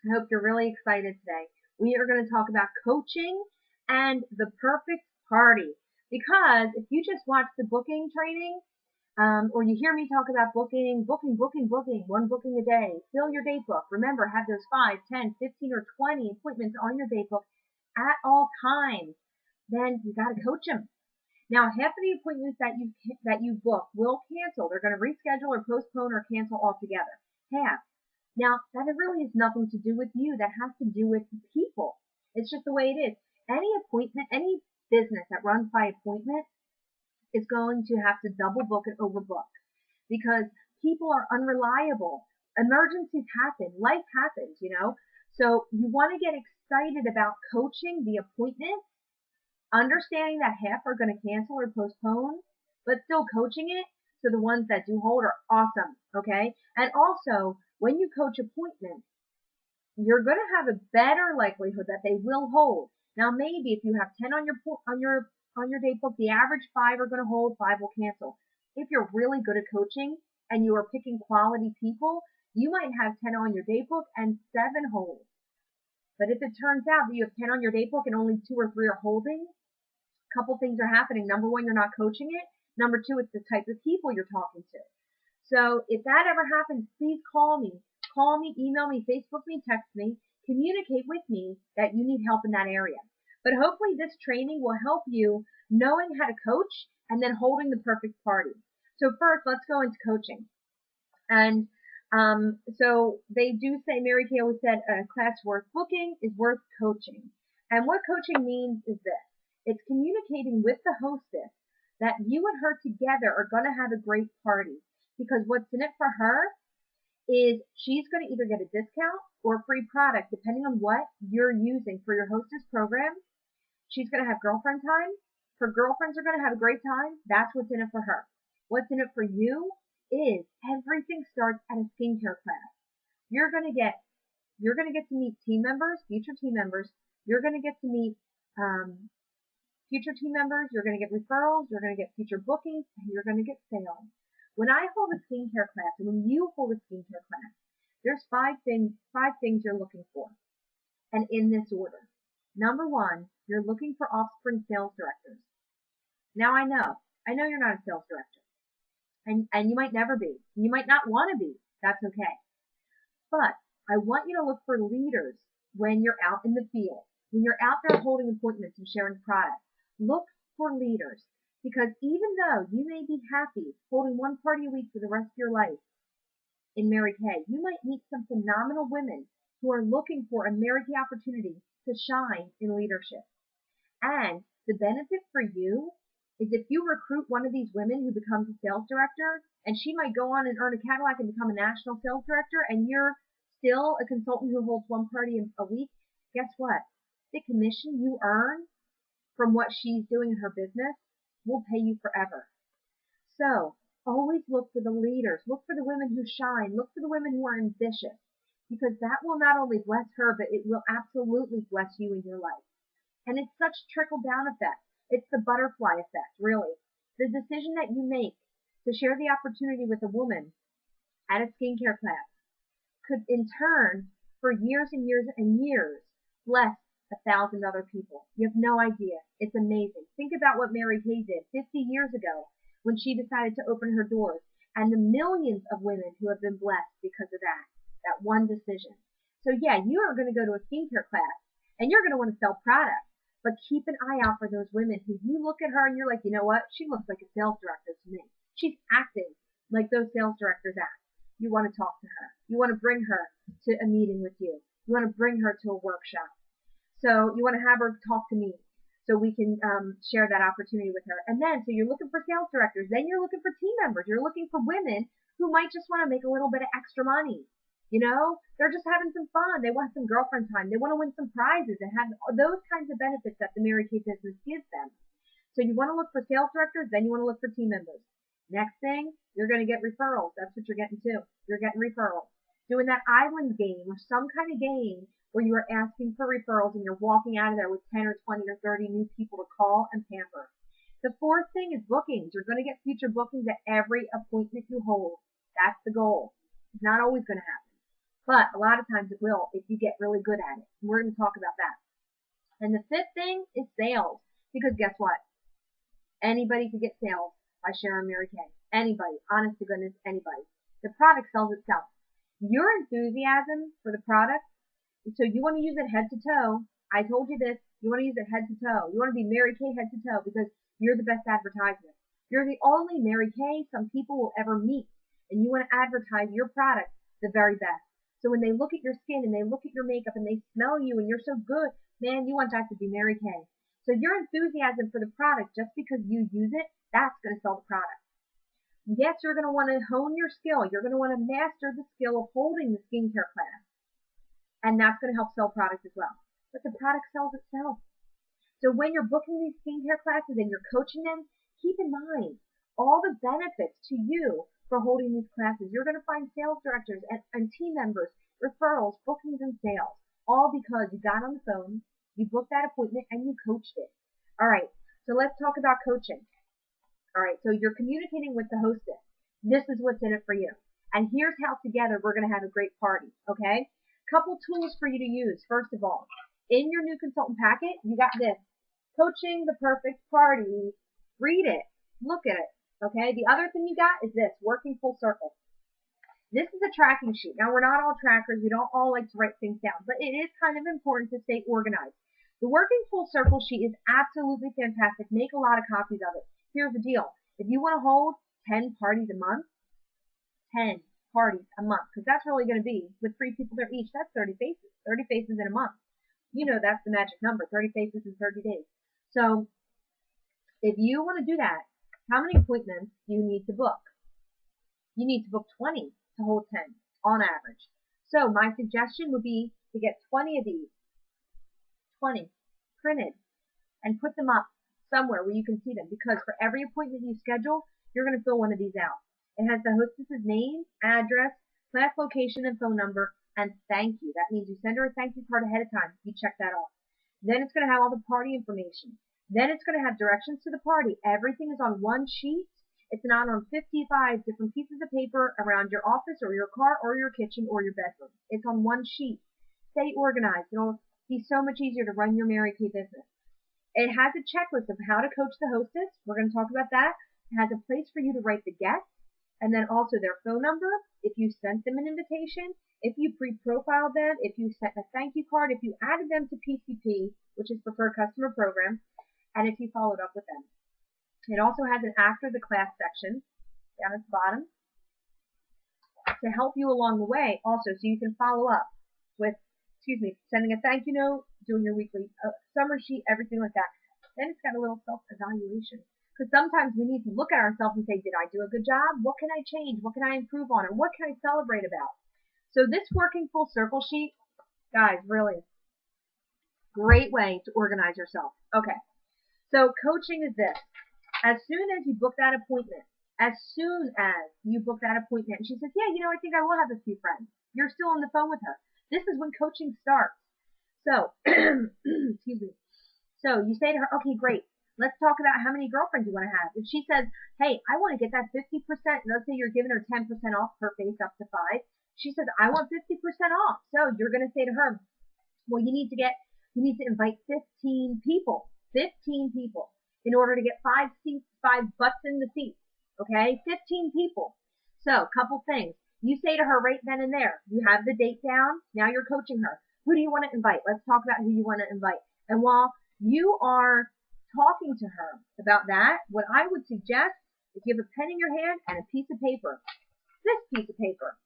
I hope you're really excited today. We are going to talk about coaching and the perfect party. Because if you just watch the booking training, or you hear me talk about booking, one booking a day, fill your date book. Remember, have those 5, 10, 15, or 20 appointments on your date book at all times. Then you got to coach them. Now, half of the appointments that you book will cancel. They're going to reschedule or postpone or cancel altogether. Half. Now, that really has nothing to do with you. That has to do with the people. It's just the way it is. Any appointment, any business that runs by appointment is going to have to double book and overbook because people are unreliable. Emergencies happen. Life happens. So you want to get excited about coaching the appointment, understanding that half are going to cancel or postpone, but still coaching it. So the ones that do hold are awesome. Okay. And also, when you coach appointments, you're going to have a better likelihood that they will hold. Now, maybe if you have 10 on your date book, the average 5 are going to hold, 5 will cancel. If you're really good at coaching and you are picking quality people, you might have 10 on your date book and 7 hold. But if it turns out that you have 10 on your date book and only 2 or 3 are holding, a couple things are happening. Number one, you're not coaching it. Number two, it's the type of people you're talking to. So if that ever happens, please call me. Call me, email me, Facebook me, text me, communicate with me that you need help in that area. But hopefully this training will help you knowing how to coach and then holding the perfect party. So first, let's go into coaching. And so they do say, Mary Kay always said, a class worth booking is worth coaching. And what coaching means is this. It's communicating with the hostess that you and her together are going to have a great party. Because what's in it for her is she's going to either get a discount or a free product, depending on what you're using for your hostess program. She's going to have girlfriend time. Her girlfriends are going to have a great time. That's what's in it for her. What's in it for you is everything starts at a skincare class. You're going to get to meet team members, future team members. You're going to get to meet future team members. You're going to get referrals. You're going to get future bookings, and you're going to get sales. When I hold a skincare class, and when you hold a skincare class, there's five things you're looking for, and in this order. Number one, you're looking for offspring sales directors. Now I know you're not a sales director, and you might never be. You might not want to be. That's okay. But I want you to look for leaders when you're out in the field, when you're out there holding appointments and sharing products. Look for leaders. Because even though you may be happy holding one party a week for the rest of your life in Mary Kay, you might meet some phenomenal women who are looking for a Mary Kay opportunity to shine in leadership. And the benefit for you is if you recruit one of these women who becomes a sales director, and she might go on and earn a Cadillac and become a national sales director, and you're still a consultant who holds one party a week, guess what? The commission you earn from what she's doing in her business will pay you forever. So always look for the leaders. Look for the women who shine. Look for the women who are ambitious, because that will not only bless her, but it will absolutely bless you in your life. And it's such trickle down effect. It's the butterfly effect, really. The decision that you make to share the opportunity with a woman at a skincare class could in turn, for years and years and years, bless 1,000 other people. You have no idea. It's amazing. Think about what Mary Kay did 50 years ago when she decided to open her doors, and the millions of women who have been blessed because of that one decision. So yeah, you are going to go to a skincare class, and you're going to want to sell products, but keep an eye out for those women who you look at her and you're like, you know what? She looks like a sales director to me. She's acting like those sales directors act. You want to talk to her. You want to bring her to a meeting with you. You want to bring her to a workshop. So you want to have her talk to me so we can share that opportunity with her. And then, so you're looking for sales directors. Then you're looking for team members. You're looking for women who might just want to make a little bit of extra money. They're just having some fun. They want some girlfriend time. They want to win some prizes and have those kinds of benefits that the Mary Kay business gives them. So you want to look for sales directors. Then you want to look for team members. Next thing, you're going to get referrals. That's what you're getting too. You're getting referrals. Doing that island game or some kind of game where you are asking for referrals and you're walking out of there with 10 or 20 or 30 new people to call and pamper. The fourth thing is bookings. You're going to get future bookings at every appointment you hold. That's the goal. It's not always going to happen. But a lot of times it will if you get really good at it. We're going to talk about that. And the fifth thing is sales. Because guess what? Anybody can get sales by sharing Mary Kay. Anybody. Honest to goodness, anybody. The product sells itself. Your enthusiasm for the product, so you want to use it head to toe. I told you this. You want to use it head to toe. You want to be Mary Kay head to toe because you're the best advertisement. You're the only Mary Kay some people will ever meet. And you want to advertise your product the very best. So when they look at your skin and they look at your makeup and they smell you and you're so good, man, you want that to be Mary Kay. So your enthusiasm for the product, just because you use it, that's going to sell the product. Yes, you're going to want to hone your skill. You're going to want to master the skill of holding the skincare class. And that's going to help sell product as well. But the product sells itself. So when you're booking these skincare classes and you're coaching them, keep in mind all the benefits to you for holding these classes. You're going to find sales directors and team members, referrals, bookings, and sales, all because you got on the phone, you booked that appointment, and you coached it. All right, so let's talk about coaching. All right, so you're communicating with the hostess. This is what's in it for you. And here's how together we're going to have a great party, okay? Couple tools for you to use. First of all, in your new consultant packet, you got this. Coaching the Perfect Party. Read it. Look at it. Okay, the other thing you got is this, working full circle. This is a tracking sheet. Now, we're not all trackers. We don't all like to write things down, but it is kind of important to stay organized. The working full circle sheet is absolutely fantastic. Make a lot of copies of it. Here's the deal. If you want to hold 10 parties a month, 10 parties a month, because that's really going to be, with 3 people there each, that's 30 faces. 30 faces in a month. You know that's the magic number, 30 faces in 30 days. So, if you want to do that, how many appointments do you need to book? You need to book 20 to hold 10 on average. So my suggestion would be to get 20 of these, 20 printed, and put them up somewhere where you can see them. Because for every appointment you schedule, you're going to fill one of these out. It has the hostess's name, address, class location, and phone number, and thank you. That means you send her a thank you card ahead of time. You check that off. Then it's going to have all the party information. Then it's going to have directions to the party. Everything is on one sheet. It's not on 55 different pieces of paper around your office or your car or your kitchen or your bedroom. It's on one sheet. Stay organized. It'll be so much easier to run your Mary Kay business. It has a checklist of how to coach the hostess. We're going to talk about that. It has a place for you to write the guests and then also their phone number, if you sent them an invitation, if you pre-profiled them, if you sent a thank you card, if you added them to PCP, which is Preferred Customer Program, and if you followed up with them. It also has an after the class section down at the bottom to help you along the way also, so you can follow up with, sending a thank you note, doing your weekly summary sheet, everything like that. Then it's got a little self-evaluation. Because sometimes we need to look at ourselves and say, did I do a good job? What can I change? What can I improve on? Or what can I celebrate about? So this working full circle sheet, guys, really great way to organize yourself. Okay. So coaching is this. As soon as you book that appointment, and she says, yeah, I think I will have a few friends. You're still on the phone with her. This is when coaching starts. So, excuse me. So you say to her, okay, great. Let's talk about how many girlfriends you want to have. If she says, hey, I want to get that 50%, let's say you're giving her 10% off per face up to 5. She says, I want 50% off. So you're going to say to her, well, you need to invite 15 people. 15 people in order to get 5 seats, 5 butts in the seats. Okay? 15 people. So, couple things. You say to her right then and there, you have the date down, now you're coaching her. Who do you want to invite? Let's talk about who you want to invite. And while you are talking to her about that, what I would suggest is you have a pen in your hand and a piece of paper. This piece of paper.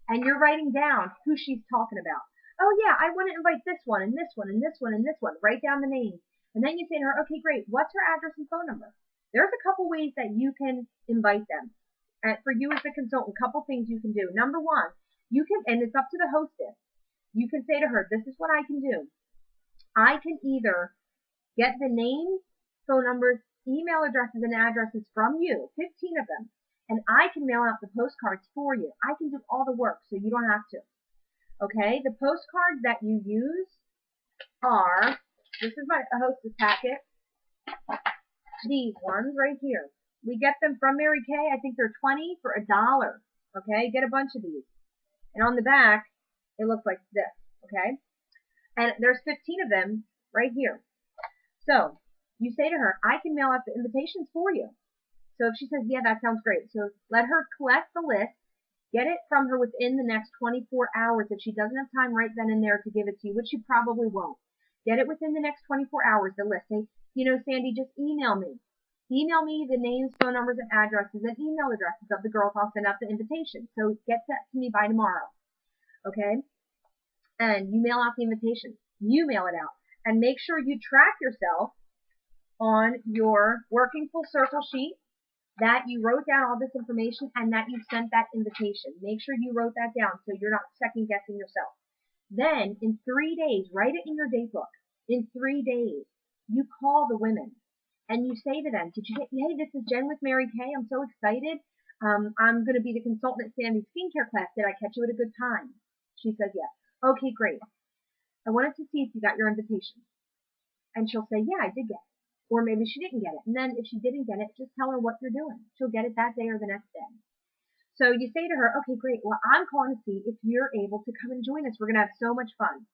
And you're writing down who she's talking about. Oh yeah, I want to invite this one, and this one, and this one, and this one. Write down the names. And then you say to her, okay, great, what's her address and phone number? There's a couple ways that you can invite them. And for you as the consultant, a couple things you can do. Number one, and it's up to the hostess, you can say to her, this is what I can do. I can either get the names, phone numbers, email addresses, and addresses from you, 15 of them, and I can mail out the postcards for you. I can do all the work, so you don't have to. Okay, the postcards that you use are, this is my hostess packet, these ones right here. We get them from Mary Kay. I think they're 20 for $1. Okay, get a bunch of these. And on the back, it looks like this, okay? And there's 15 of them right here. So you say to her, I can mail out the invitations for you. So if she says, yeah, that sounds great. So let her collect the list, get it from her within the next 24 hours. If she doesn't have time right then and there to give it to you, which she probably won't, get it within the next 24 hours, the list. Say, Sandy, just email me. Email me the names, phone numbers, and addresses, and email addresses of the girls. I'll send out the invitation. So get that to me by tomorrow. Okay? And you mail out the invitation. You mail it out. And make sure you track yourself on your working full circle sheet, that you wrote down all this information and that you sent that invitation. Make sure you wrote that down so you're not second guessing yourself. Then in 3 days, write it in your date book. In 3 days, you call the women and you say to them, hey, this is Jen with Mary Kay. I'm so excited. I'm going to be the consultant at Sandy's skincare class. Did I catch you at a good time? She says, yes. Okay, great. I wanted to see if you got your invitation. And she'll say, yeah, I did get it. Or maybe she didn't get it. And then if she didn't get it, just tell her what you're doing. She'll get it that day or the next day. So you say to her, okay, great. Well, I'm calling to see if you're able to come and join us. We're going to have so much fun.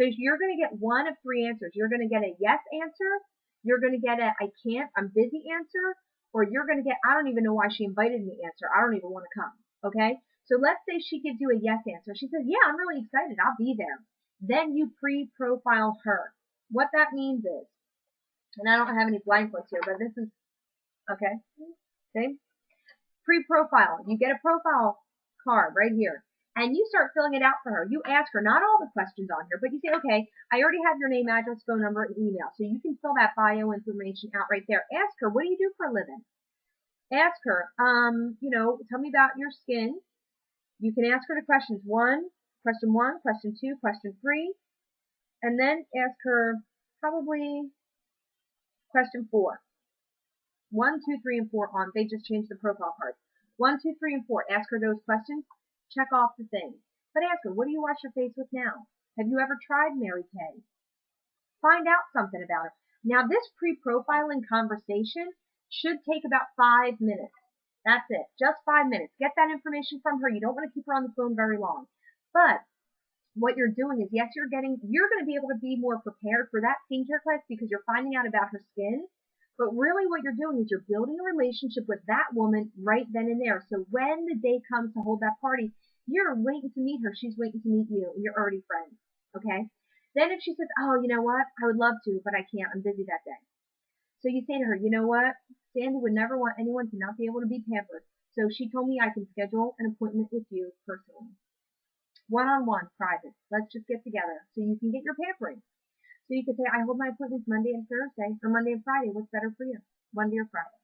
So you're going to get one of 3 answers. You're going to get a yes answer. You're going to get a I can't, I'm busy answer. Or you're going to get, I don't even know why she invited me answer. I don't even want to come. Okay? So let's say she gives you a yes answer. She says, yeah, I'm really excited. I'll be there. Then you pre-profile her. What that means is, and I don't have any blank books here, but this is, okay, see? Pre-profile. You get a profile card right here, and you start filling it out for her. You ask her, not all the questions on here, but you say, okay, I already have your name, address, phone number, and email, so you can fill that bio information out right there. Ask her, what do you do for a living? Ask her, tell me about your skin. You can ask her the questions, question 1, question 2, question 3, and then ask her probably question 4. 1, 2, 3, and 4 on. They just changed the profile card. 1, 2, 3, and 4. Ask her those questions. Check off the things. But ask her, what do you wash your face with now? Have you ever tried Mary Kay? Find out something about her. Now, this pre-profiling conversation should take about 5 minutes. That's it. Just 5 minutes. Get that information from her. You don't want to keep her on the phone very long. But what you're doing is, yes, you're going to be able to be more prepared for that skincare class because you're finding out about her skin. But really what you're doing is you're building a relationship with that woman right then and there. So when the day comes to hold that party, you're waiting to meet her. She's waiting to meet you. And you're already friends. Okay? Then if she says, oh, you know what? I would love to, but I can't. I'm busy that day. So you say to her, you know what? Sandy would never want anyone to not be able to be pampered. So she told me I can schedule an appointment with you personally. One-on-one, private. Let's just get together so you can get your pampering. So you could say, I hold my appointments Monday and Thursday, or Monday and Friday. What's better for you? Monday or Friday?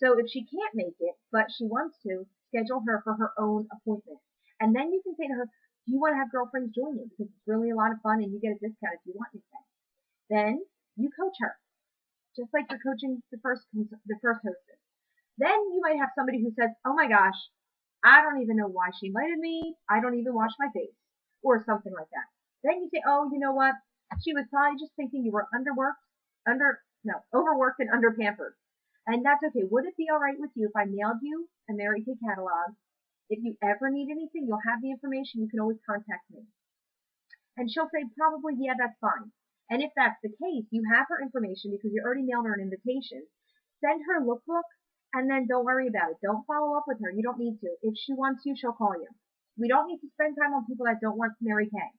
So if she can't make it, but she wants to, schedule her for her own appointment. And then you can say to her, do you want to have girlfriends join you? Because it's really a lot of fun and you get a discount if you want anything. Then you coach her, just like you're coaching the first hostess. Then you might have somebody who says, oh my gosh, I don't even know why she invited me. I don't even wash my face, or something like that. Then you say, oh, you know what? She was probably just thinking you were overworked and underpampered. And that's okay. Would it be all right with you if I mailed you a Mary Kay catalog? If you ever need anything, you'll have the information. You can always contact me. And she'll say, probably, yeah, that's fine. And if that's the case, you have her information because you already mailed her an invitation. Send her a lookbook, and then don't worry about it. Don't follow up with her. You don't need to. If she wants you, she'll call you. We don't need to spend time on people that don't want Mary Kay.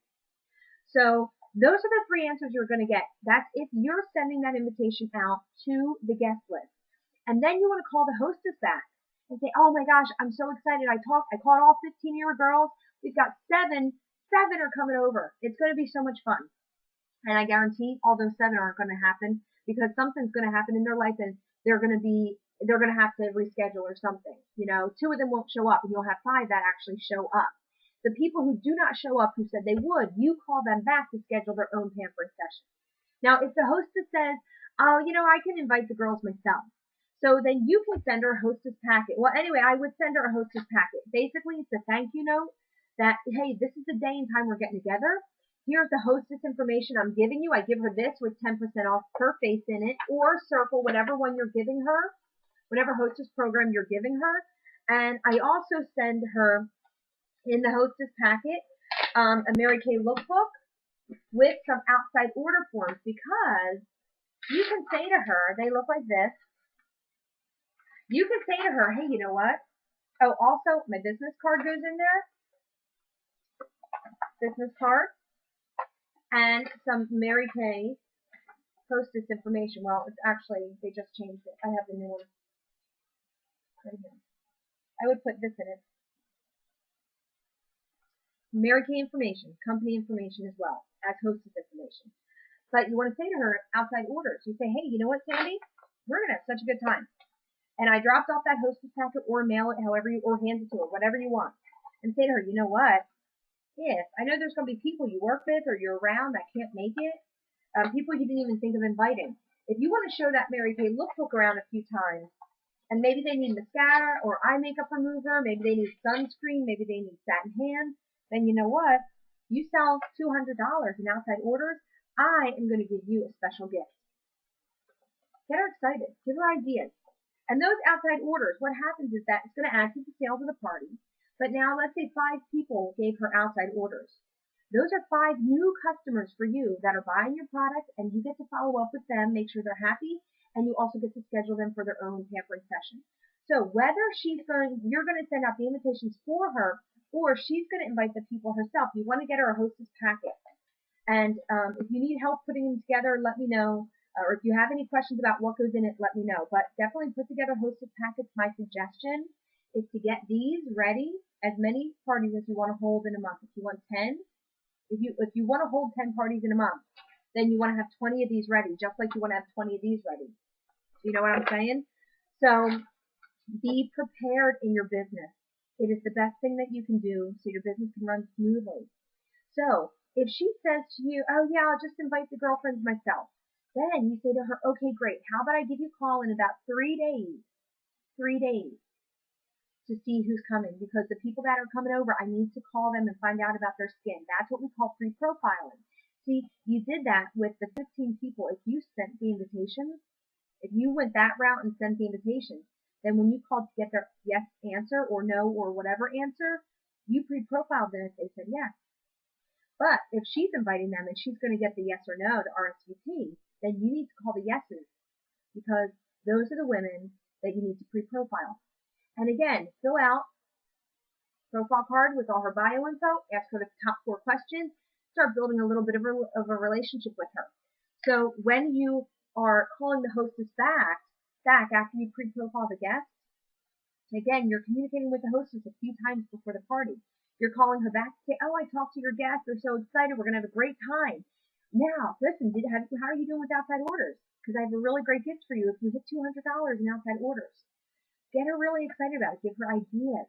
So those are the 3 answers you're going to get. That's if you're sending that invitation out to the guest list. And then you want to call the hostess back and say, oh my gosh, I'm so excited. I called all 15-year girls. We've got 7 are coming over. It's going to be so much fun. And I guarantee all those 7 aren't going to happen because something's going to happen in their life and they're going to have to reschedule or something. 2 of them won't show up and you'll have 5 that actually show up. The people who do not show up who said they would, you call them back to schedule their own pampering session. Now, if the hostess says, oh, I can invite the girls myself. So then you can send her a hostess packet. Well, anyway, I would send her a hostess packet. Basically, it's a thank you note that, hey, this is the day and time we're getting together. Here's the hostess information I'm giving you. I give her this with 10% off her face in it, or circle whatever one you're giving her, whatever hostess program you're giving her. And I also send her in the hostess packet a Mary Kay lookbook with some outside order forms, because you can say to her, they look like this. You can say to her, hey, you know what? Oh, also, my business card goes in there. Business card. And some Mary Kay hostess information. Well, it's actually, they just changed it. I have the new one right here. I would put this in it. Mary Kay information, company information as well as hostess information. But you want to say to her outside orders. You say, hey, you know what, Sandy? We're going to have such a good time. And I dropped off that hostess packet, or mail it however you, or hand it to her, whatever you want. And say to her, you know what? If I know there's going to be people you work with or you're around that can't make it, people you didn't even think of inviting. If you want to show that Mary Kay lookbook around a few times, and maybe they need mascara or eye makeup remover, maybe they need sunscreen, maybe they need satin hands, then you know what? You sell $200 in outside orders, I am going to give you a special gift. Get her excited. Give her ideas. And those outside orders, what happens is that it's going to add to the sales of the party. But now let's say 5 people gave her outside orders. Those are 5 new customers for you that are buying your product, and you get to follow up with them, make sure they're happy, and you also get to schedule them for their own pampering session. So whether you're going to send out the invitations for her, or she's going to invite the people herself, you want to get her a hostess packet. And if you need help putting them together, let me know. Or if you have any questions about what goes in it, let me know. But definitely put together hostess packets. My suggestion is to get these ready, as many parties as you want to hold in a month. If you want 10, if you want to hold 10 parties in a month, then you want to have 20 of these ready, just like you want to have 20 of these ready. You know what I'm saying? So be prepared in your business. It is the best thing that you can do so your business can run smoothly. So if she says to you, oh yeah, I'll just invite the girlfriends myself, then you say to her, okay, great. How about I give you a call in about 3 days? 3 days. To see who's coming, because the people that are coming over, I need to call them and find out about their skin. That's what we call pre-profiling. See, you did that with the 15 people. If you sent the invitations, if you went that route and sent the invitations, then when you called to get their yes answer or no or whatever answer, you pre-profiled them if they said yes. But if she's inviting them and she's going to get the yes or no to RSVP, then you need to call the yeses, because those are the women that you need to pre-profile. And again, fill out profile card with all her bio info, ask her the top 4 questions, start building a little bit of a relationship with her. So when you are calling the hostess back after you pre-profile the guest, again, you're communicating with the hostess a few times before the party. You're calling her back to say, oh, I talked to your guests. They're so excited. We're going to have a great time. Now, listen, how are you doing with outside orders? Because I have a really great gift for you if you hit $200 in outside orders. Get her really excited about it. Give her ideas.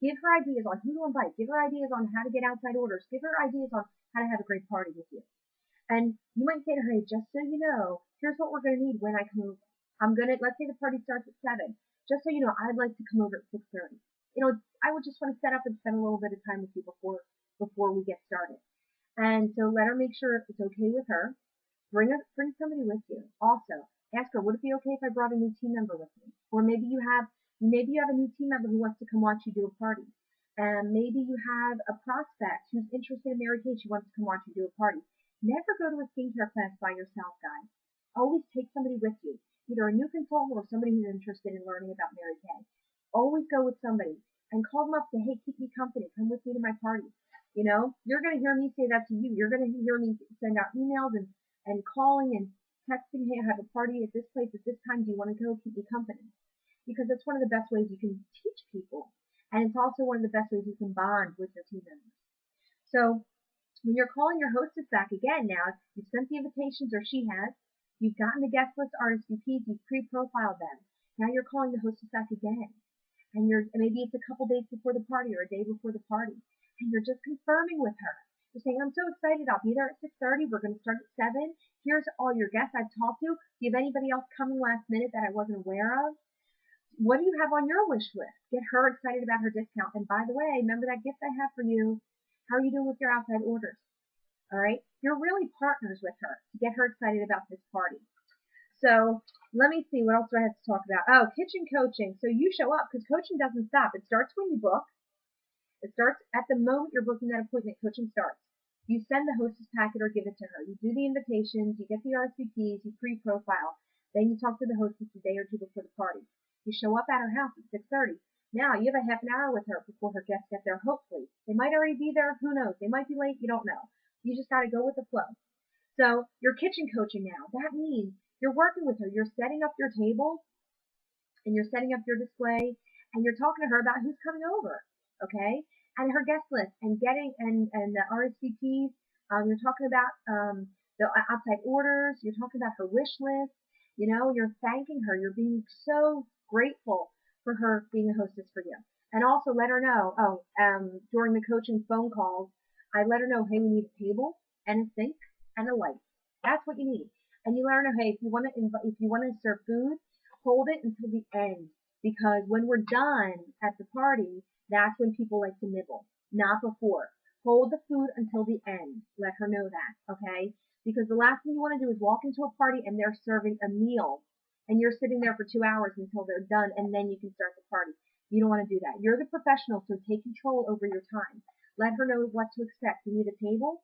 Give her ideas on who to invite. Give her ideas on how to get outside orders. Give her ideas on how to have a great party with you. And you might say to her, hey, just so you know, here's what we're going to need when I come over. Let's say the party starts at 7. Just so you know, I'd like to come over at 6:30. I would just want to set up and spend a little bit of time with you before we get started. And so let her make sure it's okay with her. Bring somebody with you. Also, ask her, would it be okay if I brought a new team member with me? Or maybe you have a new team member who wants to come watch you do a party. And maybe you have a prospect who's interested in Mary Kay. She wants to come watch you do a party. Never go to a skincare class by yourself, guys. Always take somebody with you, either a new consultant or somebody who's interested in learning about Mary Kay. Always go with somebody and call them up and say, hey, keep me company. Come with me to my party. You're going to hear me say that to you. You're going to hear me send out emails and calling and texting, hey, I have a party at this place at this time. Do you want to go? Keep me company. Because that's one of the best ways you can teach people. And it's also one of the best ways you can bond with your team members. So when you're calling your hostess back again now, you've sent the invitations, or she has, you've gotten the guest list RSVPs, you've pre-profiled them. Now you're calling the hostess back again. And maybe it's a couple days before the party or a day before the party. And you're just confirming with her. You're saying, I'm so excited. I'll be there at 6:30. We're going to start at 7. Here's all your guests I've talked to. Do you have anybody else coming last minute that I wasn't aware of? What do you have on your wish list? Get her excited about her discount. And by the way, remember that gift I have for you? How are you doing with your outside orders? All right? You're really partners with her to get her excited about this party. So let me see. What else do I have to talk about? Oh, kitchen coaching. So you show up, because coaching doesn't stop. It starts when you book. It starts at the moment you're booking that appointment. Coaching starts. You send the hostess packet or give it to her. You do the invitations. You get the RSVPs. You pre-profile. Then you talk to the hostess a day or two before the party. You show up at her house at 6:30. Now you have a half an hour with her before her guests get there, hopefully. They might already be there. Who knows? They might be late. You don't know. You just got to go with the flow. So you're kitchen coaching now. That means you're working with her. You're setting up your table and you're setting up your display and you're talking to her about who's coming over, okay? And her guest list and getting and the RSVPs. You're talking about the outside orders. You're talking about her wish list. You know, you're thanking her. You're being so grateful for her being a hostess for you. And also let her know, during the coaching phone calls, I let her know, hey, we need a table and a sink and a light. That's what you need. And you let her know, hey, if you want to serve food, hold it until the end, because when we're done at the party, that's when people like to nibble, not before. Hold the food until the end. Let her know that, okay? Because the last thing you want to do is walk into a party and they're serving a meal and you're sitting there for 2 hours until they're done and then you can start the party. You don't want to do that. You're the professional, so take control over your time. Let her know what to expect. We need a table,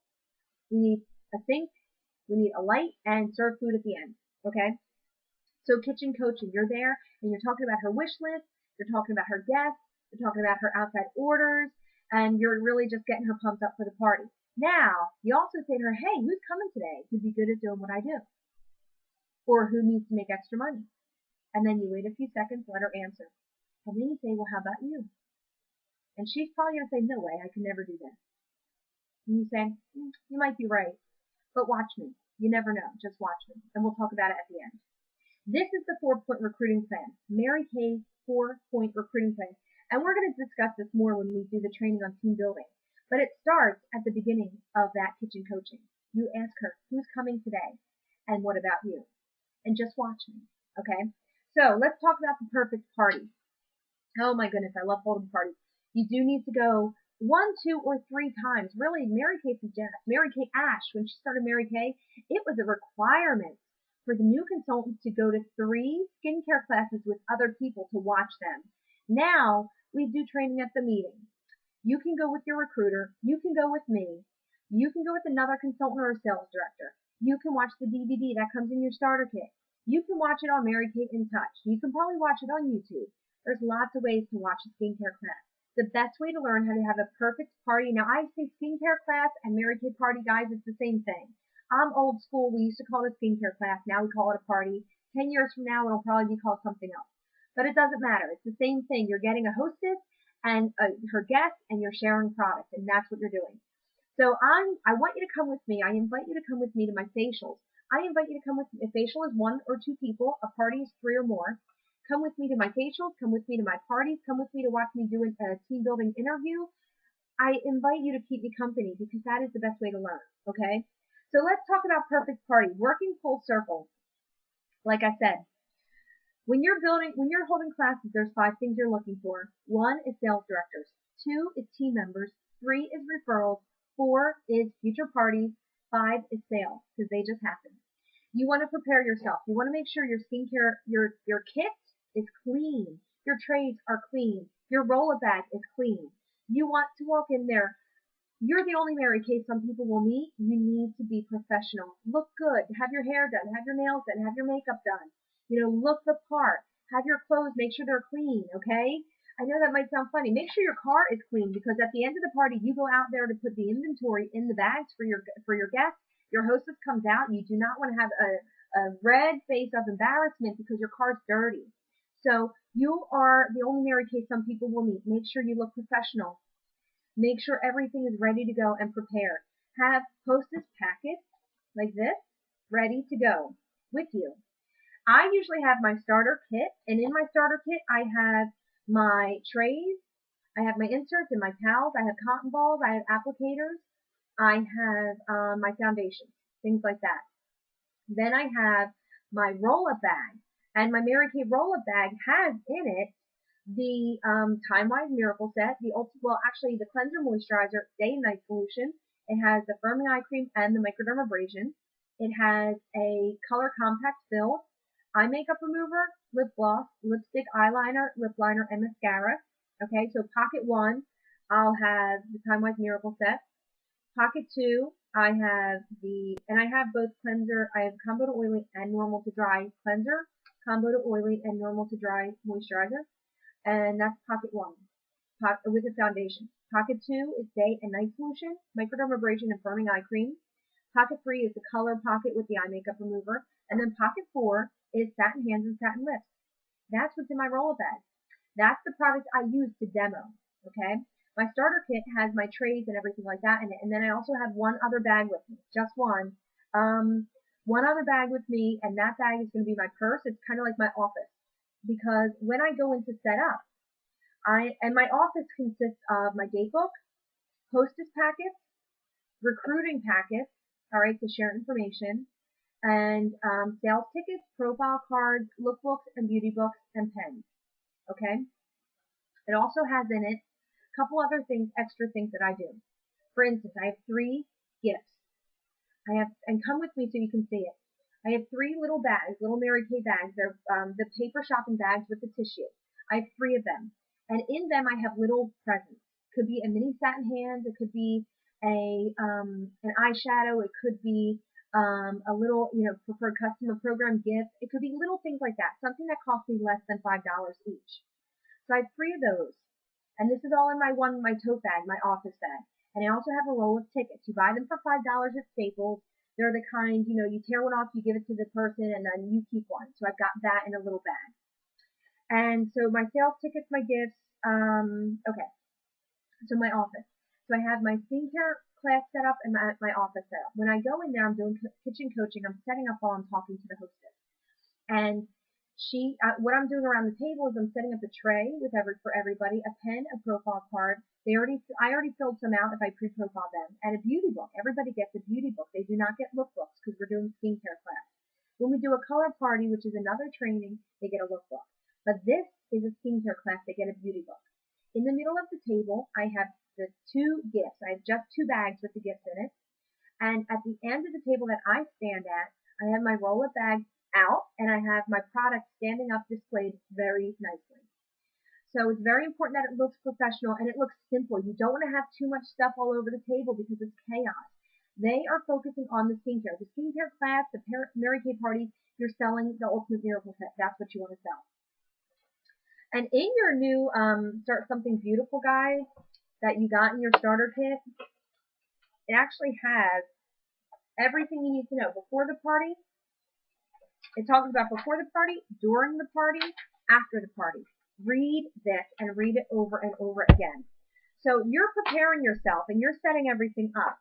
we need a sink, we need a light, and serve food at the end, okay? So kitchen coaching, you're there and you're talking about her wish list, you're talking about her guests, you're talking about her outside orders, and you're really just getting her pumped up for the party. Now, you also say to her, hey, who's coming today who'd be good at doing what I do? Or who needs to make extra money? And then you wait a few seconds, let her answer. And then you say, well, how about you? And she's probably going to say, no way, I could never do that. And you say, you might be right, but watch me. You never know, just watch me. And we'll talk about it at the end. This is the 4-point recruiting plan, Mary Kay's 4-point recruiting plan. And we're going to discuss this more when we do the training on team building. But it starts at the beginning of that kitchen coaching. You ask her, who's coming today? And what about you? And just watch me, okay? So let's talk about the perfect party. Oh my goodness, I love holding parties. You do need to go 1, 2, or 3 times. Really, Mary Kay suggests, Mary Kay Ash, when she started Mary Kay, it was a requirement for the new consultants to go to 3 skincare classes with other people to watch them. Now, we do training at the meeting. You can go with your recruiter. You can go with me. You can go with another consultant or a sales director. You can watch the DVD that comes in your starter kit. You can watch it on Mary Kay in Touch. You can probably watch it on YouTube. There's lots of ways to watch a skincare class. The best way to learn how to have a perfect party. Now, I say skincare class and Mary Kay party, guys, it's the same thing. I'm old school. We used to call it a skincare class. Now we call it a party. 10 years from now, it'll probably be called something else. But it doesn't matter. It's the same thing. You're getting a hostess and her guests, and you're sharing products, and that's what you're doing. So I want you to come with me. I invite you to come with me to my facials. I invite you to come with me. A facial is 1 or 2 people. A party is 3 or more. Come with me to my facials. Come with me to my parties. Come with me to watch me do a team building interview. I invite you to keep me company because that is the best way to learn, okay? So let's talk about perfect party, working full circle. Like I said, when you're holding classes, there's 5 things you're looking for. 1 is sales directors. 2 is team members. 3 is referrals. 4 is future parties. 5 is sales, because they just happen. You want to prepare yourself. You want to make sure your skincare, your kit is clean. Your trays are clean. Your roll-up bag is clean. You want to walk in there. You're the only Mary Kay some people will meet. You need to be professional. Look good. Have your hair done. Have your nails done. Have your makeup done. You know, look the part. Have your clothes. Make sure they're clean, okay? I know that might sound funny. Make sure your car is clean because at the end of the party, you go out there to put the inventory in the bags for your guests. Your hostess comes out and you do not want to have a red face of embarrassment because your car's dirty. So you are the only Mary Kay some people will meet. Make sure you look professional. Make sure everything is ready to go and prepared. Have hostess packets like this ready to go with you. I usually have my starter kit, and in my starter kit I have my trays, I have my inserts and my towels, I have cotton balls, I have applicators, I have my foundations, things like that. Then I have my roll-up bag, and my Mary Kay roll-up bag has in it the Time-Wise Miracle Set, actually the Cleanser Moisturizer Day and Night Solution. It has the Firming Eye Cream and the Microdermabrasion. It has a Color Compact Fill, eye makeup remover, lip gloss, lipstick, eyeliner, lip liner, and mascara. Okay, so pocket 1, I'll have the Time Wise Miracle Set. Pocket 2, I have and I have both cleanser, I have combo to oily and normal to dry cleanser, combo to oily and normal to dry moisturizer, and that's Pocket 1 with the foundation. Pocket 2 is day and night solution, microdermabrasion and firming eye cream. Pocket 3 is the color pocket with the eye makeup remover, and then Pocket 4 is satin hands and satin lips. That's what's in my roll bag. That's the product I use to demo, okay? My starter kit has my trays and everything like that in it, and then I also have one other bag with me, just one. One other bag with me, and that bag is going to be my purse. It's kind of like my office, because when I go into set up, my office consists of my date book, hostess packets, recruiting packets, all right, to share information, and sales tickets, profile cards, lookbooks, and beauty books, and pens, okay? It also has in it a couple other things, extra things that I do. For instance, I have 3 gifts. And come with me so you can see it. I have 3 little bags, little Mary Kay bags. They're the paper shopping bags with the tissue. I have 3 of them. And in them I have little presents. It could be a mini satin hand. It could be an eyeshadow. It could be a little, preferred customer program gift. It could be little things like that. Something that costs me less than $5 each. So I have 3 of those. And this is all in my tote bag, my office bag. And I also have a roll of tickets. You buy them for $5 at Staples. They're the kind, you tear one off, you give it to the person, and then you keep one. So I've got that in a little bag. And so my sales tickets, my gifts, okay. So my office. So I have my skincare class set up and my office set up. When I go in there, I'm doing kitchen coaching. I'm setting up while I'm talking to the hostess. And what I'm doing around the table is I'm setting up a tray for everybody, a pen, a profile card. I already filled some out if I pre-profile them, and a beauty book. Everybody gets a beauty book. They do not get lookbooks because we're doing skincare class. When we do a color party, which is another training, they get a lookbook. But this is a skincare class. They get a beauty book. In the middle of the table, I have the 2 gifts. I have just 2 bags with the gifts in it. And at the end of the table that I stand at, I have my roll-up bag out, and I have my product standing up displayed very nicely. So it's very important that it looks professional and it looks simple. You don't want to have too much stuff all over the table because it's chaos. They are focusing on the skincare. The skincare class, the Mary Kay party, you're selling the Ultimate Miracle Set. That's what you want to sell. And in your new Start Something Beautiful guide that you got in your starter kit, it actually has everything you need to know before the party. It talks about before the party, during the party, after the party. Read this and read it over and over again. So you're preparing yourself and you're setting everything up.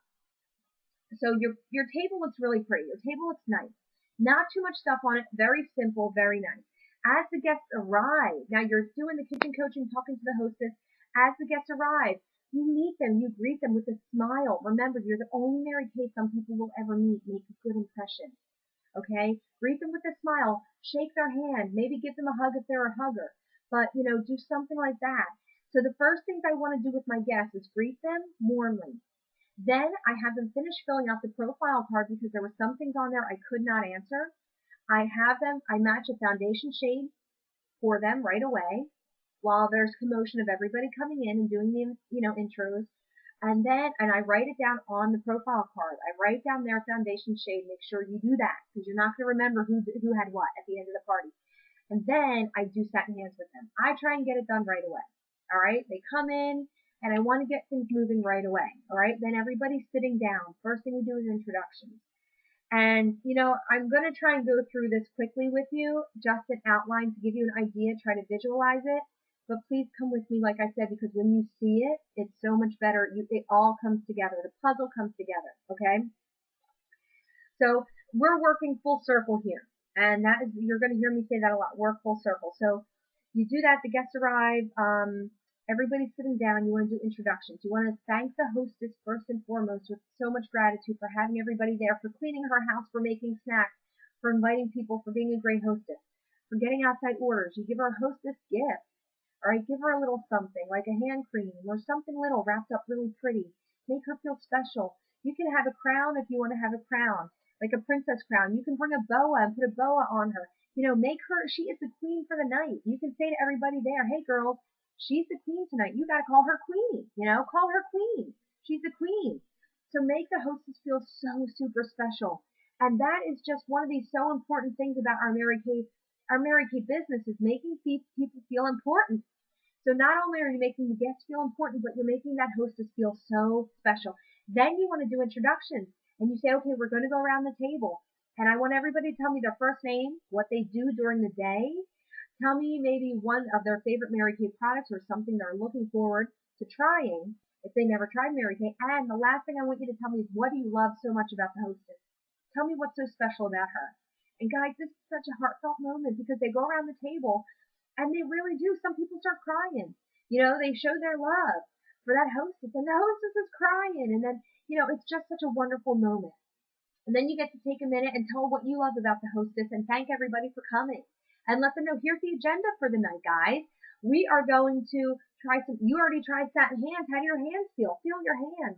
So your table looks really pretty. Your table looks nice. Not too much stuff on it. Very simple, very nice. As the guests arrive, now you're doing the kitchen coaching, talking to the hostess. As the guests arrive, you meet them, you greet them with a smile. Remember, you're the only Mary Kay some people will ever meet. Make a good impression. Okay? Greet them with a smile, shake their hand, maybe give them a hug if they're a hugger, but, do something like that. So the first things I want to do with my guests is greet them warmly. Then I have them finish filling out the profile card because there were some things on there I could not answer. I match a foundation shade for them right away while there's commotion of everybody coming in and doing the, intros. And I write it down on the profile card. I write down their foundation shade. Make sure you do that because you're not going to remember who had what at the end of the party. And then I do satin hands with them. I try and get it done right away. All right. They come in and I want to get things moving right away. All right. Then everybody's sitting down. First thing we do is introductions. And, I'm going to try and go through this quickly with you, just an outline to give you an idea, try to visualize it. But please come with me, like I said, because when you see it, it's so much better. It all comes together. The puzzle comes together, okay? So we're working full circle here. And you're going to hear me say that a lot, work full circle. So you do that, the guests arrive, everybody's sitting down, you want to do introductions. You want to thank the hostess first and foremost with so much gratitude for having everybody there, for cleaning her house, for making snacks, for inviting people, for being a great hostess, for getting outside orders. You give her a hostess gift. All right, give her a little something, like a hand cream or something little wrapped up really pretty. Make her feel special. You can have a crown if you want to have a crown, like a princess crown. You can bring a boa and put a boa on her. Make her, she is the queen for the night. You can say to everybody there, hey girls, she's the queen tonight. You got to call her queenie, call her queen. She's the queen. So make the hostess feel so super special. And that is just one of these so important things about our Mary Kay business is making people feel important. So not only are you making the guests feel important, but you're making that hostess feel so special. Then you want to do introductions and you say, okay, we're going to go around the table and I want everybody to tell me their first name, what they do during the day. Tell me maybe one of their favorite Mary Kay products or something they're looking forward to trying if they never tried Mary Kay. And the last thing I want you to tell me is, what do you love so much about the hostess? Tell me what's so special about her. And guys, this is such a heartfelt moment because they go around the table and they really do. Some people start crying. They show their love for that hostess and the hostess is crying. And then, it's just such a wonderful moment. And then you get to take a minute and tell what you love about the hostess and thank everybody for coming. And let them know, here's the agenda for the night, guys. We are going to try you already tried satin hands. How do your hands feel? Feel your hands,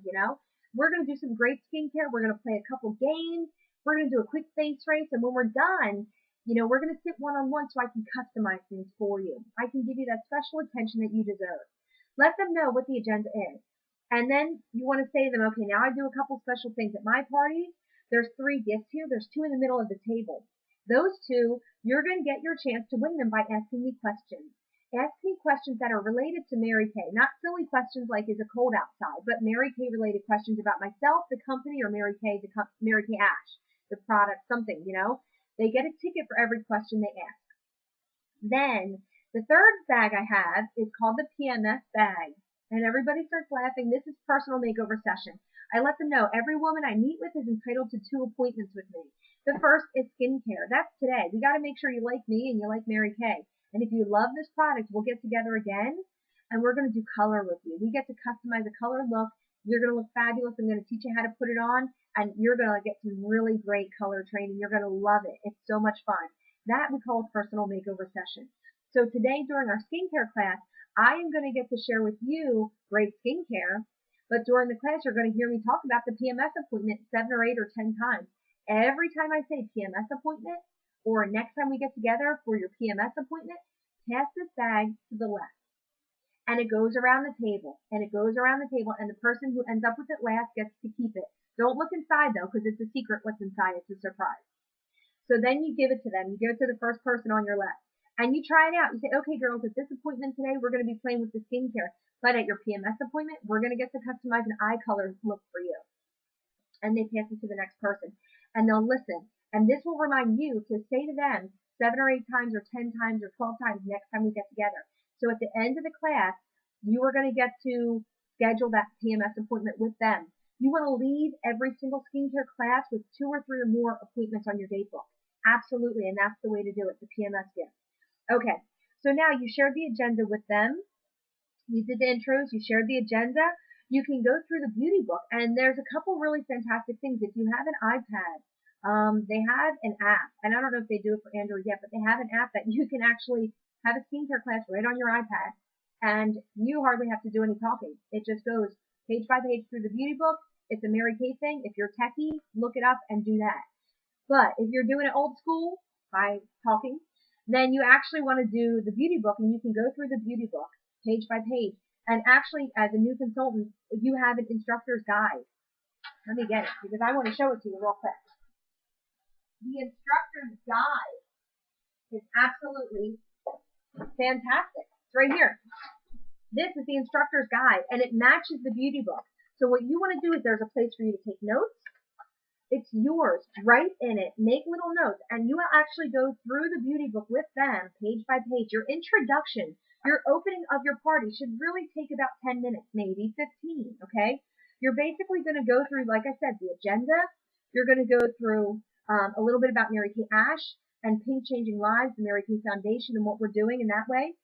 We're going to do some great skincare. We're going to play a couple games. We're going to do a quick face race. And when we're done, we're going to sit one-on-one so I can customize things for you. I can give you that special attention that you deserve. Let them know what the agenda is. And then you want to say to them, okay, now I do a couple special things at my parties. There's 3 gifts here. There's 2 in the middle of the table. Those 2, you're going to get your chance to win them by asking me questions. Ask me questions that are related to Mary Kay. Not silly questions like, is it cold outside? But Mary Kay related questions about myself, the company, or Mary Kay Ash, the product, something, They get a ticket for every question they ask. Then, the third bag I have is called the PMS bag. And everybody starts laughing. This is personal makeover session. I let them know every woman I meet with is entitled to 2 appointments with me. The first is skincare. That's today. We got to make sure you like me and you like Mary Kay. And if you love this product, we'll get together again and we're going to do color with you. We get to customize a color look. You're going to look fabulous. I'm going to teach you how to put it on and you're going to get some really great color training. You're going to love it. It's so much fun. That we call a personal makeover session. So today during our skincare class, I am going to get to share with you great skincare, but during the class you're going to hear me talk about the PMS appointment 7 or 8 or 10 times. Every time I say PMS appointment or next time we get together for your PMS appointment, pass this bag to the left. And it goes around the table and it goes around the table and the person who ends up with it last gets to keep it. Don't look inside though because it's a secret what's inside. It's a surprise. So then you give it to them. You give it to the first person on your left. And you try it out. You say, okay, girls, at this appointment today, we're going to be playing with the skincare. But at your PMS appointment, we're going to get to customize an eye color look for you. And they pass it to the next person. And they'll listen. And this will remind you to say to them 7 or 8 times or 10 times or 12 times next time we get together. So at the end of the class, you are going to get to schedule that PMS appointment with them. You want to leave every single skincare class with 2 or 3 or more appointments on your date book. Absolutely. And that's the way to do it, the PMS gift. Okay, so now you shared the agenda with them. You did the intros, you shared the agenda. You can go through the beauty book, and there's a couple really fantastic things. If you have an iPad, they have an app, and I don't know if they do it for Android yet, but they have an app that you can actually have a skincare class right on your iPad, and you hardly have to do any talking. It just goes page by page through the beauty book. It's a Mary Kay thing. If you're techie, look it up and do that. But if you're doing it old school by talking, then you actually want to do the beauty book and you can go through the beauty book page by page. And actually, as a new consultant, you have an instructor's guide. Let me get it because I want to show it to you real quick. The instructor's guide is absolutely fantastic. It's right here. This is the instructor's guide and it matches the beauty book. So what you want to do is there's a place for you to take notes. It's yours. Write in it. Make little notes. And you will actually go through the beauty book with them, page by page. Your introduction, your opening of your party should really take about 10 minutes, maybe 15, okay? You're basically going to go through, like I said, the agenda. You're going to go through a little bit about Mary Kay Ash and Pink Changing Lives, the Mary Kay Foundation, and what we're doing in that way.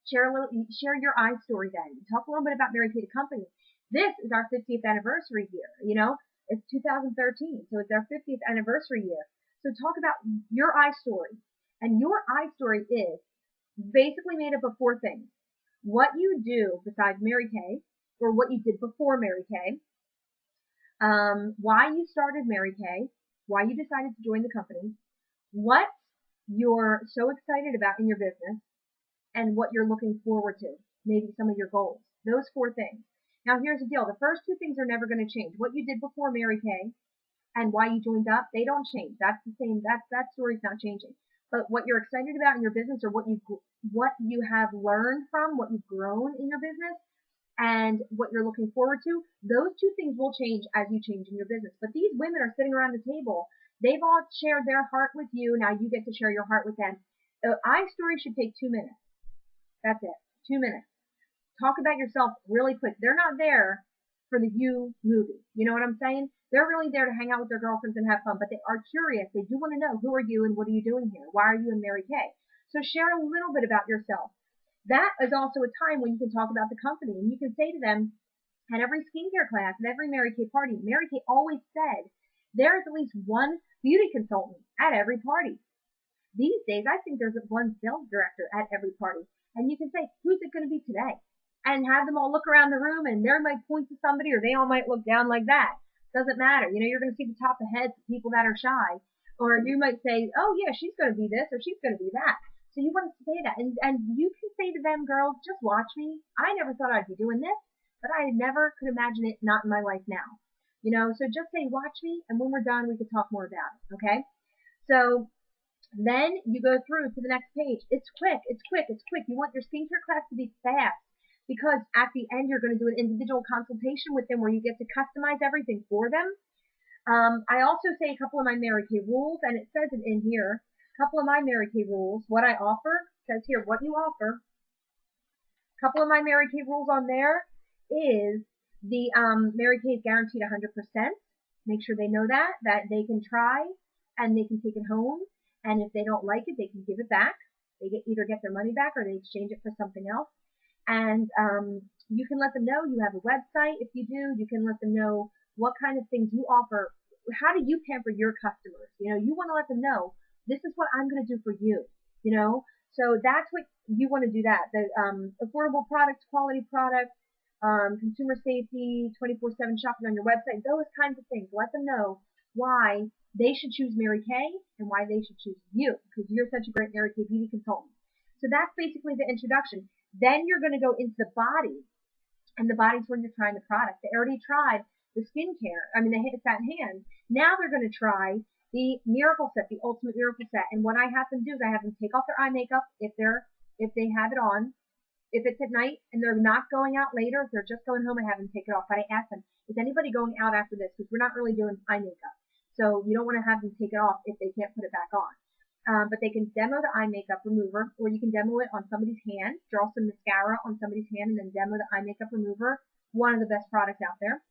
Share your eye story then. Talk a little bit about Mary Kay the company. This is our 50th anniversary year, It's 2013, so it's our 50th anniversary year. So talk about your eye story. And your eye story is basically made up of 4 things. What you do besides Mary Kay, or what you did before Mary Kay, why you started Mary Kay, why you decided to join the company, what you're so excited about in your business, and what you're looking forward to. maybe some of your goals. Those 4 things. Now here's the deal. The first 2 things are never going to change. What you did before Mary Kay and why you joined up, they don't change. That's the same. That story's not changing. But what you're excited about in your business, or what you have learned from, what you've grown in your business, and what you're looking forward to, those 2 things will change as you change in your business. But these women are sitting around the table. They've all shared their heart with you. Now you get to share your heart with them. The iStory should take 2 minutes. That's it. 2 minutes. Talk about yourself really quick. They're not there for the you movie. You know what I'm saying? They're really there to hang out with their girlfriends and have fun, but they are curious. They do want to know, who are you and what are you doing here? Why are you in Mary Kay? So share a little bit about yourself. That is also a time when you can talk about the company, and you can say to them at every skincare class, at every Mary Kay party, Mary Kay always said there is at least one beauty consultant at every party. These days, I think there's one sales director at every party, and you can say, who's it going to be today? And have them all look around the room, and they might point to somebody, or they all might look down like that. Doesn't matter. You know, you're going to see the top of heads of people that are shy, or you might say, oh yeah, she's going to be this, or she's going to be that. So you want to say that, and you can say to them, girls, just watch me. I never thought I'd be doing this, but I never could imagine it not in my life now. You know, so just say, watch me, and when we're done, we can talk more about it, okay? So then you go through to the next page. It's quick, it's quick, it's quick. You want your skincare class to be fast, because at the end, you're going to do an individual consultation with them where you get to customize everything for them. I also say a couple of my Mary Kay rules, and it says it in here. A couple of my Mary Kay rules, what I offer, says here what you offer. A couple of my Mary Kay rules on there is the Mary Kay is guaranteed 100%. Make sure they know that they can try and they can take it home. And if they don't like it, they can give it back. They either get their money back or they exchange it for something else. And you can let them know you have a website. If you do, you can let them know what kind of things you offer. How do you pamper your customers? You know, you want to let them know, this is what I'm going to do for you, you know? So that's what you want to do that. The affordable products, quality products, consumer safety, 24/7 shopping on your website, those kinds of things. Let them know why they should choose Mary Kay and why they should choose you, because you're such a great Mary Kay beauty consultant. So that's basically the introduction. Then you're going to go into the body, and the body's when you're trying the product. They already tried the skincare. I mean, they hit that hand. Now they're going to try the miracle set, the ultimate miracle set. And what I have them do is I have them take off their eye makeup if they have it on. If it's at night and they're not going out later, if they're just going home, I have them take it off. But I ask them, is anybody going out after this? Because we're not really doing eye makeup. So you don't want to have them take it off if they can't put it back on. But they can demo the eye makeup remover, or you can demo it on somebody's hand, draw some mascara on somebody's hand, and then demo the eye makeup remover. One of the best products out there.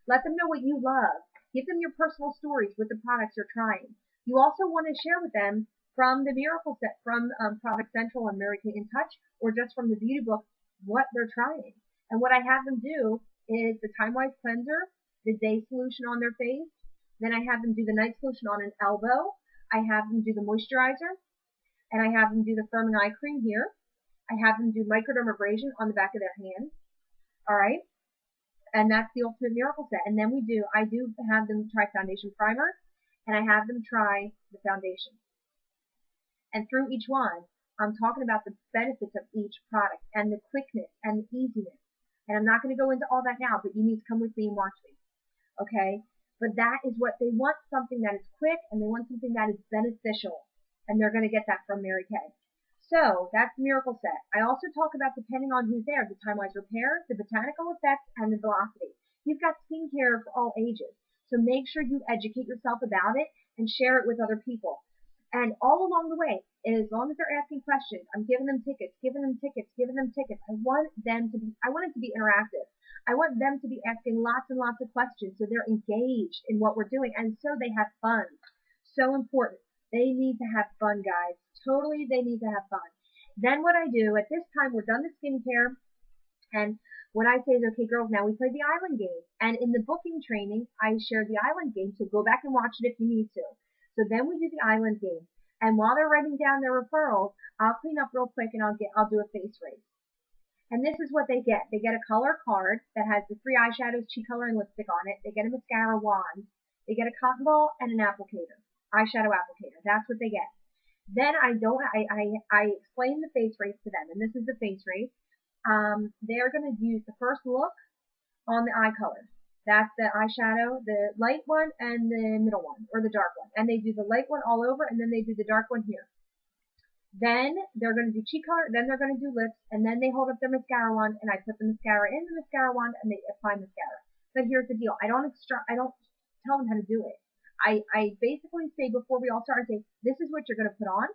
Let them know what you love. Give them your personal stories with the products you're trying. You also want to share with them from the Miracle Set, from Product Central and Mary Kay in Touch, or just from the beauty book, what they're trying. And what I have them do is the Time Wise Cleanser, the day solution on their face. Then I have them do the night solution on an elbow. I have them do the moisturizer, and I have them do the firming eye cream here. I have them do microdermabrasion on the back of their hand. All right, and that's the ultimate miracle set. And then I do have them try foundation primer, and I have them try the foundation. And through each one, I'm talking about the benefits of each product and the quickness and the easiness. And I'm not going to go into all that now, but you need to come with me and watch me. Okay? But that is what they want, something that is quick, and they want something that is beneficial. And they're going to get that from Mary Kay. So that's the miracle set. I also talk about, depending on who's there, the Time Wise Repair, the Botanical Effect, and the Velocity. You've got skincare for all ages. So make sure you educate yourself about it and share it with other people. And all along the way, as long as they're asking questions, I'm giving them tickets, giving them tickets, giving them tickets. I want it to be interactive. I want them to be asking lots and lots of questions so they're engaged in what we're doing, and so they have fun. So important. They need to have fun, guys. Totally, they need to have fun. Then what I do, at this time, we're done the skincare, and what I say is, okay, girls, now we play the island game. And in the booking training, I share the island game, so go back and watch it if you need to. So then we do the island game. And while they're writing down their referrals, I'll clean up real quick and I'll do a face race. And this is what they get. They get a color card that has the 3 eyeshadows, cheek color, and lipstick on it. They get a mascara wand. They get a cotton ball and an applicator, eyeshadow applicator. That's what they get. Then I explain the face race to them, and this is the face race. they're going to use the first look on the eye colors. That's the eyeshadow, the light one and the middle one, or the dark one. And they do the light one all over, and then they do the dark one here. Then they're going to do cheek color, then they're going to do lips, and then they hold up their mascara wand, and I put the mascara in the mascara wand, and they apply mascara. But here's the deal. I don't tell them how to do it. I basically say before we all start, I say, this is what you're going to put on,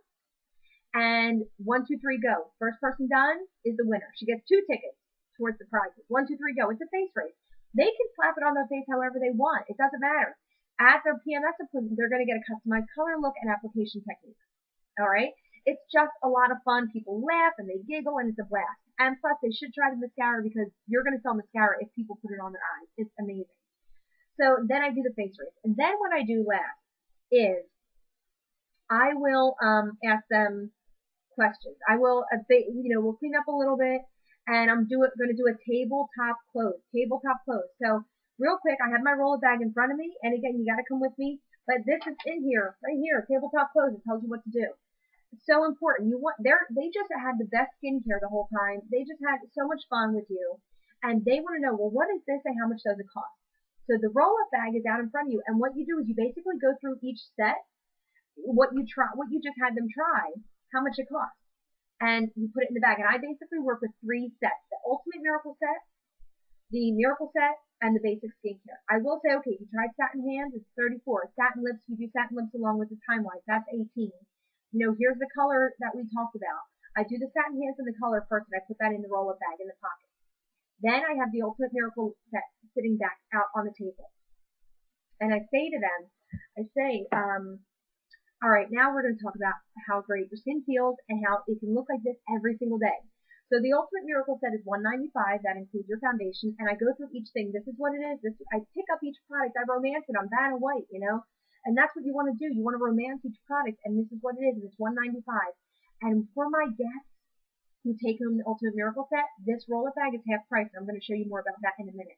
and 1, 2, 3, go. First person done is the winner. She gets 2 tickets towards the prizes. 1, 2, 3, go. It's a face race. They can slap it on their face however they want. It doesn't matter. At their PMS appointment, they're going to get a customized color, look, and application techniques. All right? It's just a lot of fun. People laugh and they giggle, and it's a blast. And plus, they should try the mascara because you're going to sell mascara if people put it on their eyes. It's amazing. So then I do the face race. And then what I do last is I will ask them questions. I will, we'll clean up a little bit, and I'm going to do a tabletop close. Tabletop close. So real quick, I have my roller bag in front of me, and again, you got to come with me. But this is in here, right here, tabletop close. It tells you what to do. It's so important. They just had the best skincare the whole time. They just had so much fun with you, and they want to know, well, what is this, and how much does it cost? So the roll-up bag is out in front of you, and what you do is you basically go through each set, what you just had them try, how much it costs, and you put it in the bag. And I basically work with 3 sets: the Ultimate Miracle set, the Miracle set, and the basic skincare. I will say, okay, you tried satin hands, it's 34. Satin lips, you do satin lips along with the Time Wise, that's 18. Here's the color that we talked about. I do the satin hands and the color first, and I put that in the roll-up bag in the pocket. Then I have the Ultimate Miracle set sitting back out on the table. And I say to them, all right, now we're going to talk about how great your skin feels and how it can look like this every single day. So the Ultimate Miracle set is $195. That includes your foundation, and I go through each thing. This is what it is. I pick up each product. I romance it. I'm Vanna White, and that's what you want to do. You want to romance each product, and this is what it is. And it's $195. And for my guests who take home the Ultimate Miracle set, this roll-up bag is half price. I'm going to show you more about that in a minute.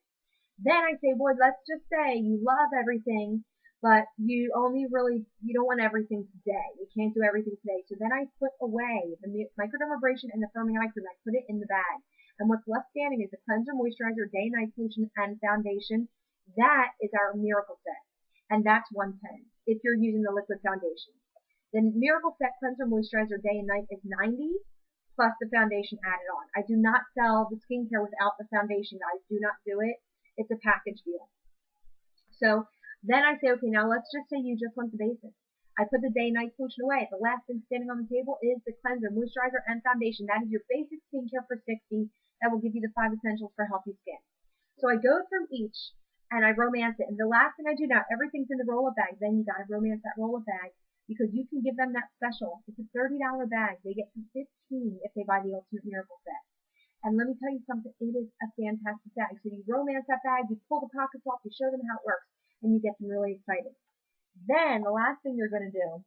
Then I say, boy, let's just say you love everything, but you don't want everything today. You can't do everything today. So then I put away the microdermabrasion and the firming eye cream. I put it in the bag. And what's left standing is the cleanser, moisturizer, day and night solution, and foundation. That is our Miracle set. And that's $110 if you're using the liquid foundation. The Miracle Set Cleanser Moisturizer Day and Night is $90 plus the foundation added on. I do not sell the skincare without the foundation, guys. Do not do it. It's a package deal. So then I say, okay, now let's just say you just want the basics. I put the day and night solution away. The last thing standing on the table is the cleanser, moisturizer, and foundation. That is your basic skincare for $60. That will give you the 5 essentials for healthy skin. So I go through each, and I romance it. And the last thing I do now, everything's in the roll-up bag. Then you got to romance that roll-up bag because you can give them that special. It's a $30 bag. They get $15 if they buy the Ultimate Miracle set. And let me tell you something, it is a fantastic bag. So you romance that bag, you pull the pockets off, you show them how it works, and you get them really excited. Then the last thing you're going to do,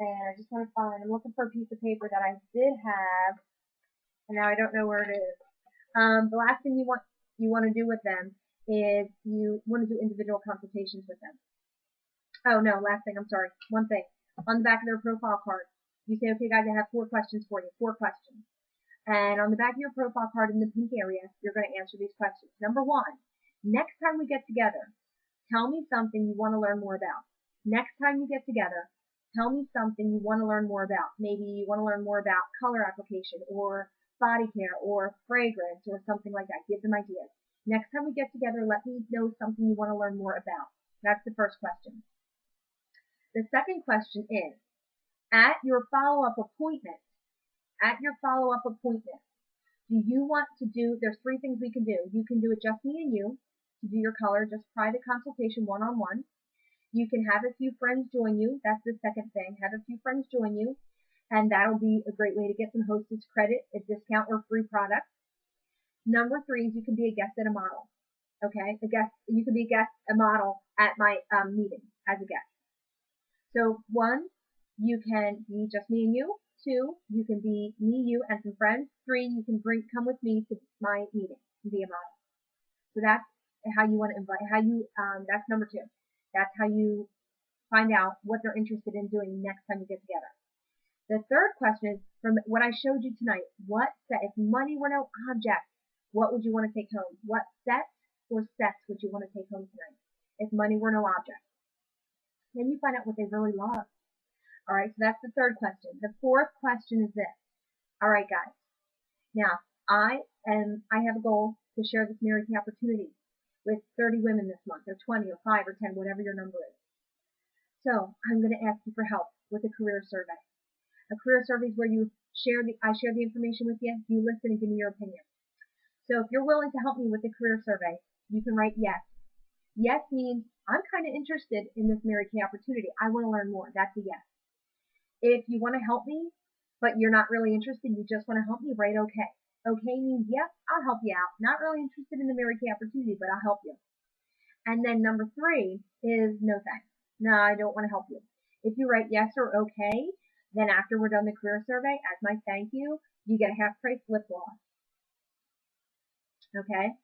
and I just want to find, I'm looking for a piece of paper that I did have, and now I don't know where it is. The last thing you want to do with them is you want to do individual consultations with them. Oh no, last thing, I'm sorry. One thing. On the back of their profile card, you say, okay guys, I have 4 questions for you. 4 questions. And on the back of your profile card in the pink area, you're going to answer these questions. Number 1, next time we get together, tell me something you want to learn more about. Next time you get together, tell me something you want to learn more about. Maybe you want to learn more about color application or body care or fragrance or something like that. Give them ideas. Next time we get together, let me know something you want to learn more about. That's the first question. The second question is, at your follow-up appointment, do you want to do, there's 3 things we can do. You can do it just me and you, to do your color, just private consultation one-on-one. You can have a few friends join you. That's the second thing. Have a few friends join you, and that'll be a great way to get some hostess credit, a discount, or free product. Number 3 is you can be a guest at a model. Okay, you can be a model at my meeting as a guest. So 1, you can be just me and you. 2, you can be me, you, and some friends. 3, you can come with me to my meeting and be a model. So that's how you want to invite. That's number 2. That's how you find out what they're interested in doing next time you get together. The third question is, from what I showed you tonight, what set, if money were no object, what would you want to take home? What set or sets would you want to take home tonight if money were no object? Then you find out what they really love. All right, so that's the third question. The fourth question is this. All right, guys. Now, I have a goal to share this Mary Kay opportunity with 30 women this month, or 20, or 5, or 10, whatever your number is. So I'm going to ask you for help with a career survey. A career survey is where I share the information with you, you listen and give me your opinion. So if you're willing to help me with the career survey, you can write yes. Yes means I'm kind of interested in this Mary Kay opportunity. I want to learn more. That's a yes. If you want to help me, but you're not really interested, you just want to help me, write okay. Okay means yep, I'll help you out. Not really interested in the Mary Kay opportunity, but I'll help you. And then number 3 is no thanks. No, I don't want to help you. If you write yes or okay, then after we're done the career survey, as my thank you, you get a half price lip gloss. Okay?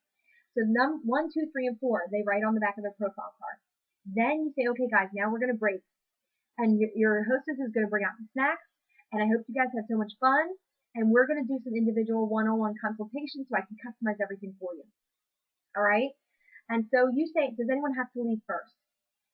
So 1, 2, 3, and 4, they write on the back of their profile card. Then you say, okay guys, now we're going to break. And your hostess is going to bring out the snacks. And I hope you guys have so much fun. And we're going to do some individual one-on-one consultations so I can customize everything for you. All right? And so you say, does anyone have to leave first?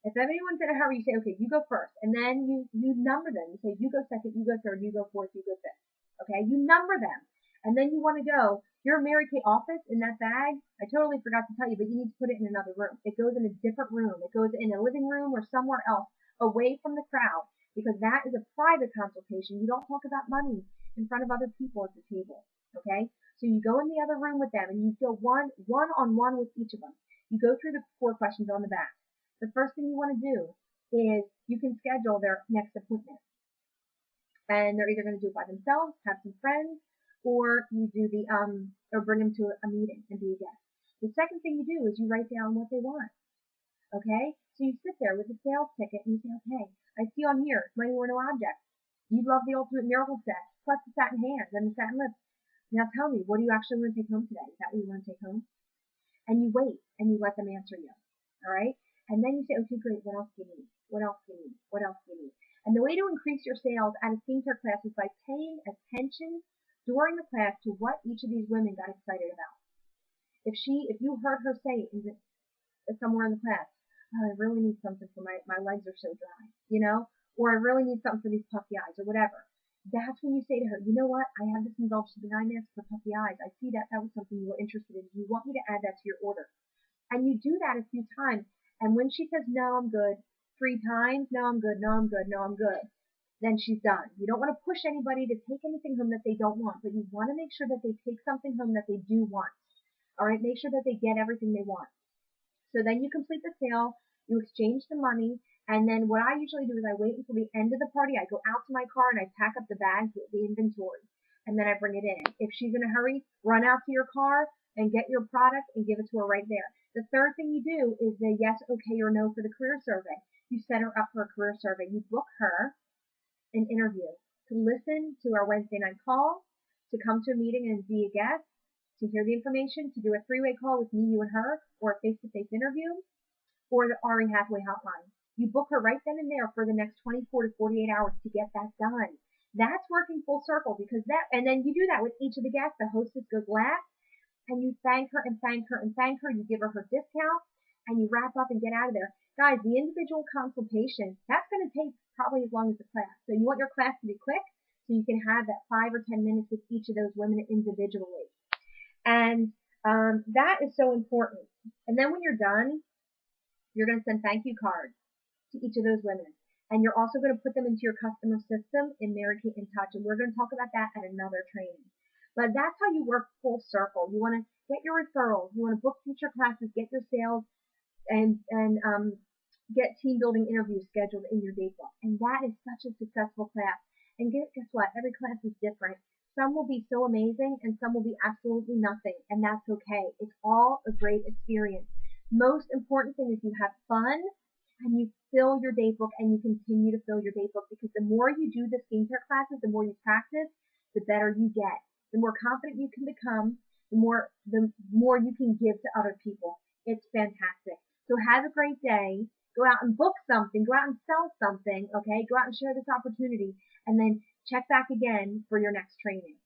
If anyone's in a hurry, you say, okay, you go first. And then you number them. You say, you go second, you go third, you go fourth, you go fifth. Okay? You number them. And then you want to go, your Mary Kay office in that bag, I totally forgot to tell you, but you need to put it in another room. It goes in a different room. It goes in a living room or somewhere else away from the crowd because that is a private consultation. You don't talk about money in front of other people at the table. Okay? So you go in the other room with them and you go one-on-one with each of them. You go through the 4 questions on the back. The first thing you want to do is you can schedule their next appointment. And they're either going to do it by themselves, have some friends, or you do or bring them to a meeting and be a guest. The second thing you do is you write down what they want. Okay? So you sit there with a sales ticket and you say, okay, I see on here, money were no object. You love the Ultimate Miracle Set, plus the satin hands and the satin lips. Now tell me, what do you actually want to take home today? Is that what you want to take home? And you wait and you let them answer you. All right? And then you say, okay, great, what else do you need? What else do you need? What else do you need? And the way to increase your sales at a skincare class is by paying attention during the class to what each of these women got excited about. If you heard her say somewhere in the class, oh, I really need something for my legs are so dry, or I really need something for these puffy eyes or whatever. That's when you say to her, you know what, I have this indulged to the eye mask for puffy eyes. I see that was something you were interested in. You want me to add that to your order. And you do that a few times. And when she says, no, I'm good, 3 times, no, I'm good, no, I'm good, no, I'm good, then she's done. You don't want to push anybody to take anything home that they don't want, but you want to make sure that they take something home that they do want. All right, make sure that they get everything they want. So then you complete the sale, you exchange the money, and then what I usually do is I wait until the end of the party. I go out to my car and I pack up the bags with the inventory, and then I bring it in. If she's in a hurry, run out to your car and get your product and give it to her right there. The third thing you do is the yes, okay, or no for the career survey. You set her up for a career survey. You book her an interview to listen to our Wednesday night call, to come to a meeting and be a guest, to hear the information, to do a 3-way call with me, you, and her, or a face-to-face interview, or the Ari Hathaway hotline. You book her right then and there for the next 24 to 48 hours to get that done. That's working full circle because and then you do that with each of the guests. The hostess goes last, and you thank her and thank her and thank her. You give her discount, and you wrap up and get out of there. Guys, the individual consultation, that's going to take probably as long as the class. So you want your class to be quick so you can have that 5 or 10 minutes with each of those women individually. And that is so important. And then when you're done, you're going to send thank you cards to each of those women. And you're also going to put them into your customer system in Mary Kay in Touch. And we're going to talk about that at another training. But that's how you work full circle. You want to get your referrals. You want to book future classes, get your sales, and get team building interviews scheduled in your date book. And that is such a successful class. And guess what? Every class is different. Some will be so amazing and some will be absolutely nothing. And that's okay. It's all a great experience. Most important thing is you have fun and you fill your date book and you continue to fill your date book because the more you do the skincare classes, the more you practice, the better you get. The more confident you can become, the more you can give to other people. It's fantastic. So have a great day. Go out and book something. Go out and sell something, okay? Go out and share this opportunity. And then check back again for your next training.